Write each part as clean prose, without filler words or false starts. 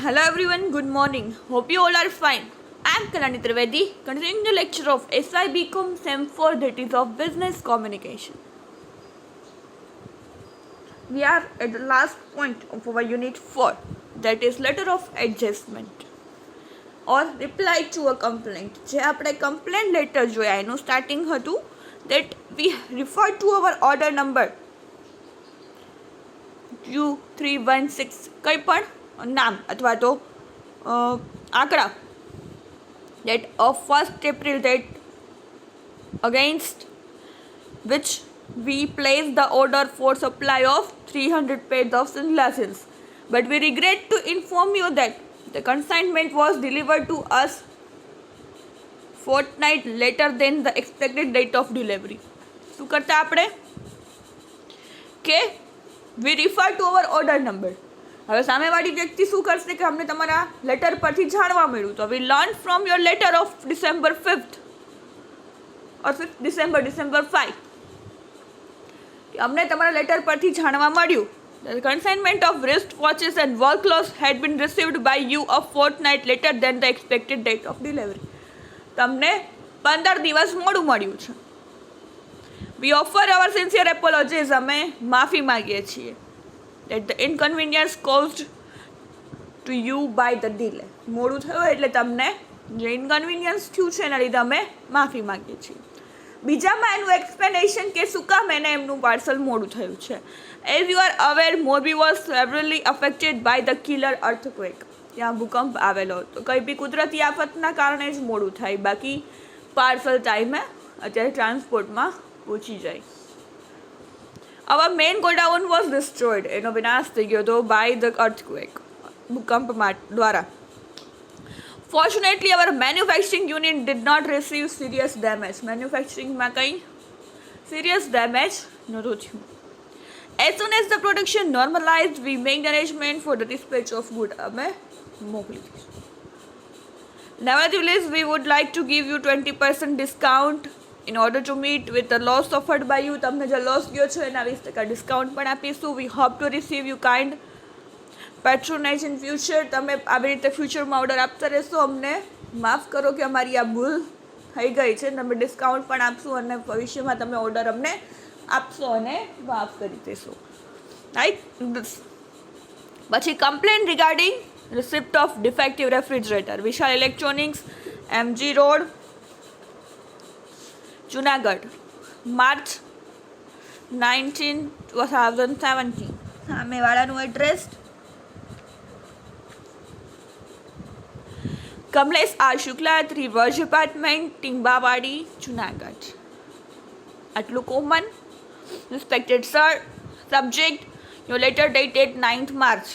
Hello everyone, good morning. Hope you all are fine. I am Kalani Trivedi, continuing the lecture of SY BCom Sem 4, that is of Business Communication. We are at the last point of our unit 4, that is letter of adjustment or reply to a complaint. જે આપણે complaint letter જોયા એનું starting હતું that we refer to our order number U316 કંઈ પણ નામ અથવા તો આંકડા that of 1st April that against which we place the order for supply of 300 pairs of sunglasses, but we regret to inform you that the consignment was delivered to us fortnight later than the expected date of delivery. શું કરતા આપણે કે we refer to our order number. હવે સામેવાળી વ્યક્તિ શું કરશે કે અમને તમારા લેટર પરથી જાણવા મળ્યું તો we learn from your letter of December 5th or 5th December 5 કે અમને તમારા લેટર પરથી જાણવા મળ્યું the consignment of wrist watches and work clothes had been received by you a fortnight later than the expected date of delivery. તમને 15 દિવસ મોડું મળ્યું છે. We offer our sincere apologies. અમે માફી માંગીએ છીએ that the inconvenience caused to you by the delay. મોડું થયું એટલે તમને જે ઇન્કન્વિનિયન્સ થયું છે એના લીધે અમે માફી માંગીએ છીએ. બીજામાં એનું એક્સપ્લેનેશન કે શું કામ એને એમનું પાર્સલ મોડું થયું છે. As you are aware Morbi was severely affected by the killer earthquake. ત્યાં ભૂકંપ આવેલો હતો. કંઈ બી કુદરતી આફતના કારણે જ મોડું થાય, બાકી પાર્સલ ટાઈમે અત્યારે ટ્રાન્સપોર્ટમાં પહોંચી જાય. Our main godown was destroyed. એનો વિનાશ થઈ ગયો હતો by the earthquake. ભૂકંપ દ્વારા. Fortunately, our manufacturing unit did not receive serious damage. મેન્યુફેક્ચરિંગમાં કંઈ serious damage નહોતું થયું. As soon as the production normalized, we made arrangement for the dispatch of good. અમે મોકલી દઈશું. Nevertheless, we would like to give you 20% discount in order to meet with the loss offered by you. તમને જે loss ગયો છે એના 20% discount પણ આપીશું. We hope to receive you kind patronage in future. તમે આવી રીતે ફ્યુચરમાં ઓર્ડર આપતા રહેશો. અમને માફ કરો કે અમારી આ ભૂલ થઈ ગઈ છે. તમે ડિસ્કાઉન્ટ પણ આપશો અને ભવિષ્યમાં તમે ઓર્ડર અમને આપશો અને માફ કરી દેશો. રાઈટ. પછી complain regarding receipt of defective refrigerator, Vishal electronics, MG road, Junagadh, March 19, 2017. સામેવાળાનું address Kamlesh R Shukla, 3 Varsh apartment, Timbawadi, Junagadh. આટલું common. Respected sir, subject your letter dated 9th March.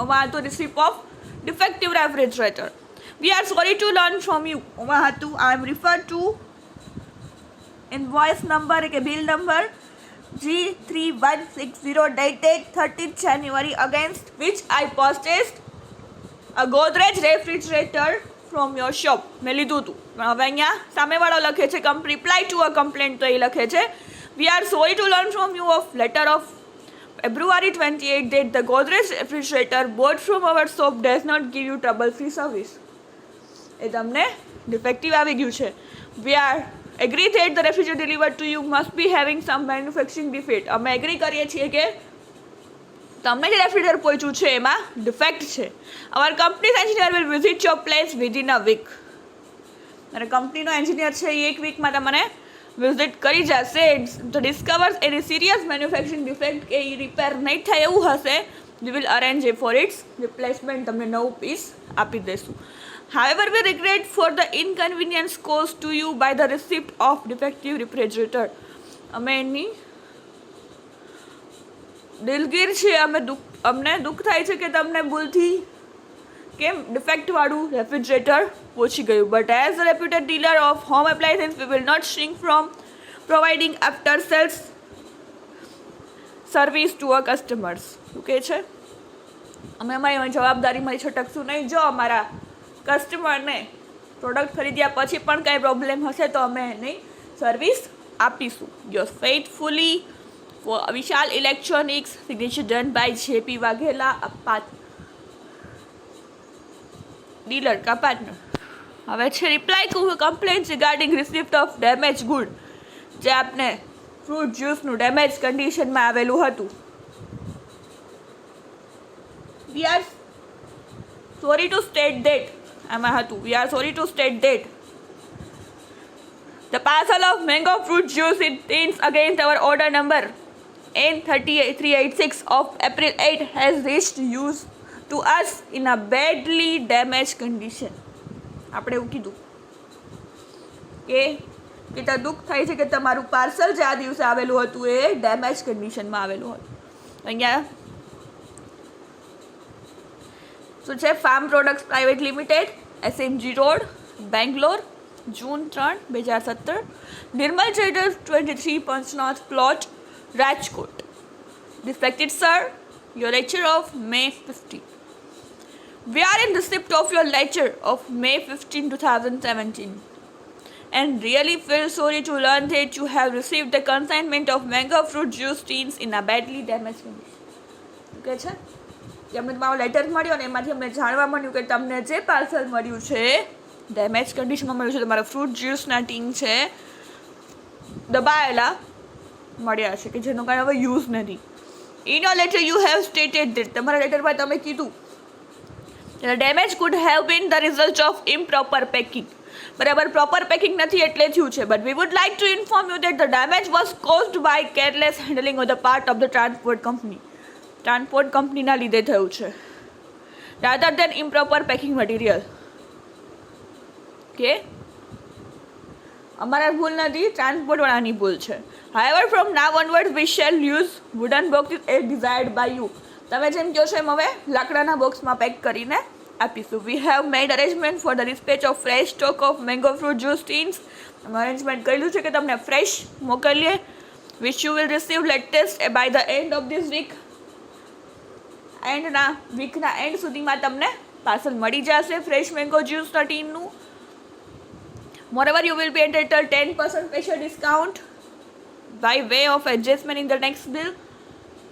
ઓમાં હતું receipt of defective refrigerator. We are sorry to learn from you. I am referred to invoice number કે bill number G3160 dated 13th January against which I purchased a Godrej refrigerator from your shop. મેં લીધું હતું પણ હવે અહીંયા સામેવાળો લખે છે reply to a complaint તો એ લખે છે we are sorry to learn from you of letter of February 28 that the Godrej refrigerator bought from our shop does not give you trouble-free service. એ તમને ડિફેક્ટિવ આવી ગયું છે. We are agree that the refrigerator delivered to you must be having some manufacturing defect. અમે agree કરીએ છીએ કે તમને જે રેફ્રિજરેટર પહોંચ્યું છે એમાં ડિફેક્ટ છે. Our company's engineer will visit your place within a week. અને કંપનીનો એન્જિનિયર છે એ 1 વીકમાં તમને વિઝિટ કરી જશે. Discovers any serious manufacturing defect કે એ રિપેર નહીં થાય એવું હશે, we will arrange for its replacement. તમને નવું પીસ આપી દઈશું. However, we regret for the inconvenience caused to you by the receipt of defective refrigerator. અમે એની દિલગીર છે. અમને દુઃખ થાય છે કે તમને ભૂલથી કેમ ડિફેક્ટવાળું રેફ્રિજરેટર પહોંચી ગયું. But as a reputed dealer of home appliances we will not shrink from providing after sales service to a customers. શું કહે છે? અમે અમારી જવાબદારીમાંથી છટકશું નહીં. જો અમારા કસ્ટમરને પ્રોડક્ટ ખરીદ્યા પછી પણ કાંઈ પ્રોબ્લેમ હશે તો અમે એની સર્વિસ આપીશું. Your For Vishal Electronics, signature done by JP Waghela, dealer का partner. હવે છે reply to complaints regarding receipt of damage good, જે આપને ફ્રૂટ જ્યુસનું ડેમેજ કન્ડિશનમાં આવેલું હતું. We are sorry to state that, આમાં હતું we are sorry to state that the parcel of mango fruit juice in tins against our order number N386 of April 8 has reached use to us in a badly damaged condition. આપણે એવું કીધું કે દુઃખ થાય છે કે તમારું parcel જે આ દિવસે આવેલું હતું એ ડેમેજ કન્ડિશનમાં આવેલું હતું. અહીંયા શું છે? Farm products private limited, SMG road, Bangalore, June 3, 2017. Nirmal traders 23 Panchnath plot, Rajkot. Respected sir, your lecture of May 15. We are in receipt of your lecture of May 15, 2017 and really feel sorry to learn that you have received the consignment of mango fruit juice tins in a badly damaged condition. Okay છે કે અમને તમારો letter મળ્યો ને એમાંથી અમને જાણવા મળ્યું કે તમને જે પાર્સલ મળ્યું છે ડેમેજ કન્ડિશનમાં મળ્યું છે. તમારા ફ્રૂટ જ્યુસના ટીન છે દબાયેલા મળ્યા છે કે જેનો કારણે હવે યુઝ નથી. In your letter you have stated that, તમારા લેટરમાં તમે કીધું the damage could have been the result of improper packing. બરાબર, પ્રોપર પેકિંગ નથી એટલે થયું છે. But we would like to inform you that the damage was caused by careless handling of the part of the transport company. Transport કંપનીના લીધે થયું છે, rather than improper packing material. કે અમારા ભૂલ નથી, ટ્રાન્સપોર્ટવાળાની ભૂલ છે. However, from now onwards we shall use wooden boxes as desired by you. તમે જેમ કહો છો એમ હવે લાકડાના બોક્સમાં પેક કરીને આપીશું. We have made arrangement for the dispatch of fresh stock of mango fruit juice tins. અમે અરેન્જમેન્ટ કરેલું છે કે તમને ફ્રેશ મોકલીએ, which you will receive latest by the end of this week. વીકના એન્ડ સુધીમાં તમને પાર્સલ મળી જશે ફ્રેશ મેંગો જ્યુસના ટીનનું. મોreover you will be entitled 10% special discount by way of adjustment in the next bill.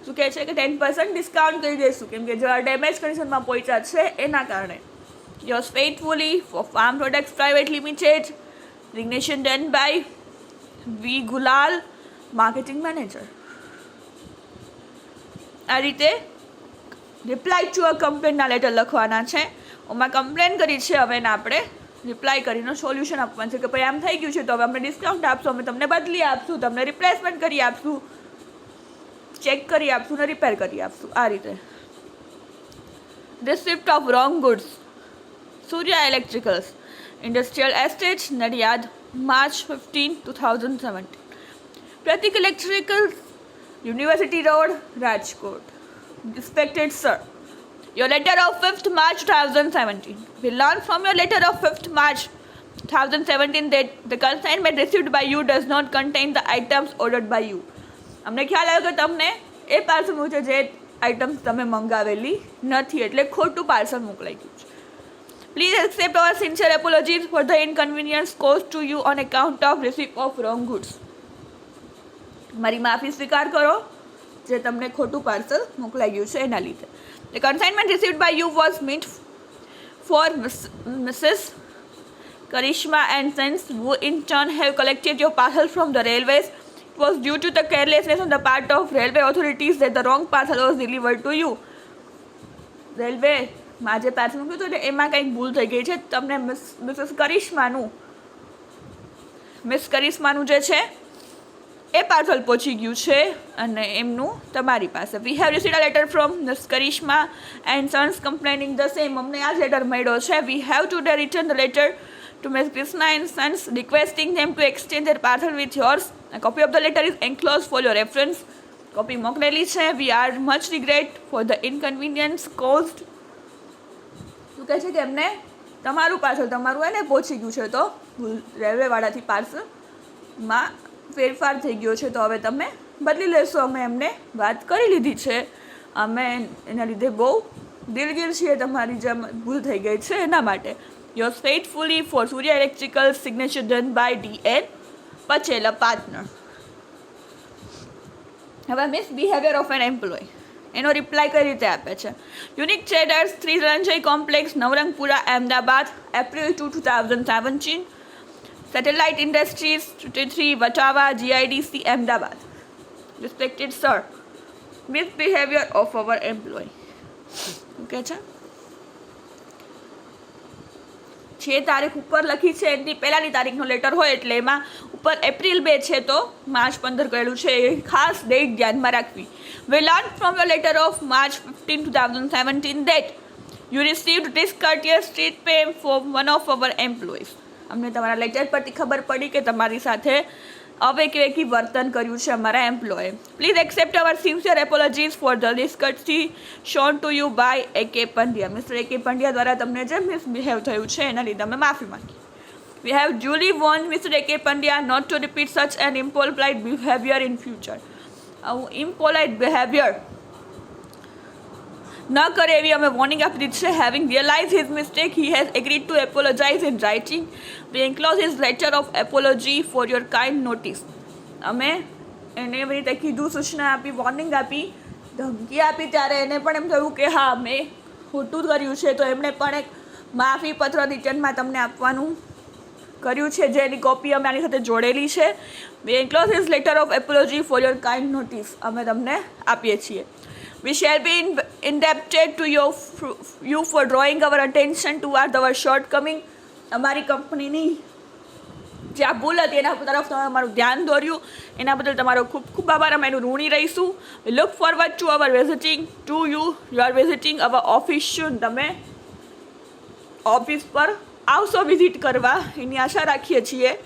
શું કહે છે કે 10% ડિસ્કાઉન્ટ કરી દઈશું કેમ કે જો ડેમેજ કન્ડિશનમાં પહોંચ્યા છે એના કારણે. Yours faithfully for farm products private limited, signature done by V Gulal, marketing manager. આ રીતે રિપ્લાય ટુ અ કમ્પ્લેનના લેટર લખવાના છે. ઓમાં કમ્પ્લેન કરી છે, હવે એને આપણે રિપ્લાય કરીને સોલ્યુશન આપવાનું છે કે ભાઈ આમ થઈ ગયું છે તો હવે અમને ડિસ્કાઉન્ટ આપશું, અમે તમને બદલી આપશું, તમને રિપ્લેસમેન્ટ કરી આપશું, ચેક કરી આપશું ને રિપેર કરી આપશું. આ રીતે receipt of wrong goods, Surya electricals, industrial estate, Nadiad, March 15, 2017. Pratik electricals, university road, Rajkot. Respected sir, your letter of 5th March 2017. We learned from your letter of 5th March 2017 that the consignment received by you does not contain the items ordered by you. અમને ખ્યાલ આવ્યો કે તમને એ parcel છે જે items તમે મંગાવેલી નથી એટલે ખોટું પાર્સલ મોકલાઈ ગયું છે. Please accept our sincere apologies for the inconvenience cause to you on account of receipt of wrong goods. મારી માફી સ્વીકાર કરો જે તમને ખોટું પાર્સલ મોકલાઈ ગયું છે એના લીધે. The consignment received by you was meant for Mrs. Karishma and Sons, who in turn have collected your parcel from the railways. It was due to the carelessness on the part of railway authorities that the wrong parcel was delivered to you. રેલવેમાં જે parcel મૂક્યું હતું એમાં કંઈક ભૂલ થઈ ગઈ છે. તમને મિસ કરિશ્માનું જે છે એ પાર્સલ પહોંચી ગયું છે અને એમનું તમારી પાસે. We have received a letter from miss Karishma and sons complaining the same. અમને આ જ લેટર મળ્યો છે. We have today return the letter to miss Krishna and sons requesting them to exchange their parcel with yours. Copy of the letter is enclose for your reference. Copy મોકલેલી છે. We are much regret for the inconvenience caused. શું કહે છે કે એમને તમારું parcel તમારું એને પહોંચી ગયું છે તો રેલવેવાળાથી પાર્સલમાં ફેરફાર થઈ ગયો છે તો હવે તમે બદલી લેશો. અમે એમને વાત કરી લીધી છે, અમે એના લીધે બહુ દિલગીર છીએ, તમારી જેમ ભૂલ થઈ ગઈ છે એના માટે. Yours faithfully for Surya electrical, signature done by DN પચેલા પાર્ટનર. હવે મિસબિહેવિયર ઓફ એન એમ્પ્લોય, એનો રિપ્લાય કઈ રીતે આપે છે. Unique traders 3 Ranjay complex, Navrangpura, Ahmedabad, April 2, 2017. Satellite industries 23, Vatva, GIDC, Ahmedabad. Respected sir, misbehaviour of our employ. Okay છે તારીખ ઉપર લખી છે એની પહેલાંની તારીખનો લેટર હોય એટલે એમાં ઉપર એપ્રિલ 2 છે તો માર્ચ 15 કહેલું છે, એ ખાસ ડેટ ધ્યાનમાં રાખવી. We learned from your letter of March 15, 2017 that you received discourteous treatment from one of our employees. અમને તમારા લેટર પરથી ખબર પડી કે તમારી સાથે અવેકવેકી વર્તન કર્યું છે અમારા એમ્પ્લોયે. Please accept our sincere apologies for the discourtesy shown to you by AK Pandya. Mister AK Pandya દ્વારા તમને જે મિસબિહેવ થયું છે એના લીધે અમે માફી માંગી. We have duly warned Mr. AK Pandya not to repeat such an impolite behavior in future. આવું impolite behavior ન કરે એવી અમે વોર્નિંગ આપી દીધી છે. Having realized his mistake, he has agreed to apologize in writing. We enclose his letter of apology for your kind notice. અમે એને એવી રીતે કીધું, સૂચના આપી, વોર્નિંગ આપી, ધમકી આપી, ત્યારે એને પણ એમ થયું કે હા મેં ખોટું કર્યું છે, તો એમણે પણ એક માફી પત્ર રિટર્નમાં તમને આપવાનું કર્યું છે, જેની કોપી અમે આની સાથે જોડેલી છે. We enclose his letter of apology for your kind notice. અમે તમને આપીએ છીએ. We shall be indebted to you for drawing our attention towards our shortcoming. અમારી કંપનીની જે આ ભૂલ હતી એના તરફ તમે અમારું ધ્યાન દોર્યું, એના બદલ તમારો ખૂબ ખૂબ આભાર. અમે એનું ઋણી રહીશું. We look forward to our visiting to you. You are visiting our office soon. તમે ઓફિસ પર આવશો વિઝિટ કરવા એની આશા રાખીએ છીએ.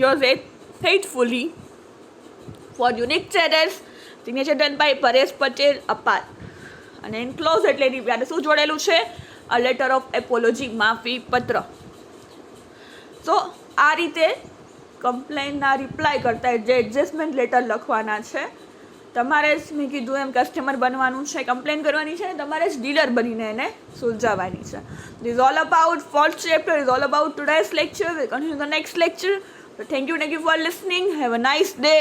Your faithfully for unique traders, signature done by Paresh Patel, અપાર. અને એન્ક્લોઝ એટલે એની વ્યારે શું જોડેલું છે? અ લેટર ઓફ એપોલોજી, માફી પત્ર. સો આ રીતે કમ્પ્લેનના રિપ્લાય કરતા જે એડજસ્ટમેન્ટ લેટર લખવાના છે. તમારે જ મેં કીધું એમ કસ્ટમર બનવાનું છે, કમ્પ્લેન કરવાની છે, ને તમારે જ ડીલર બનીને એને સુલઝાવવાની છે. This is all about fourth chapter, is all about today's lecture. We'll continue the next lecture. So thank you for listening. Have a nice day.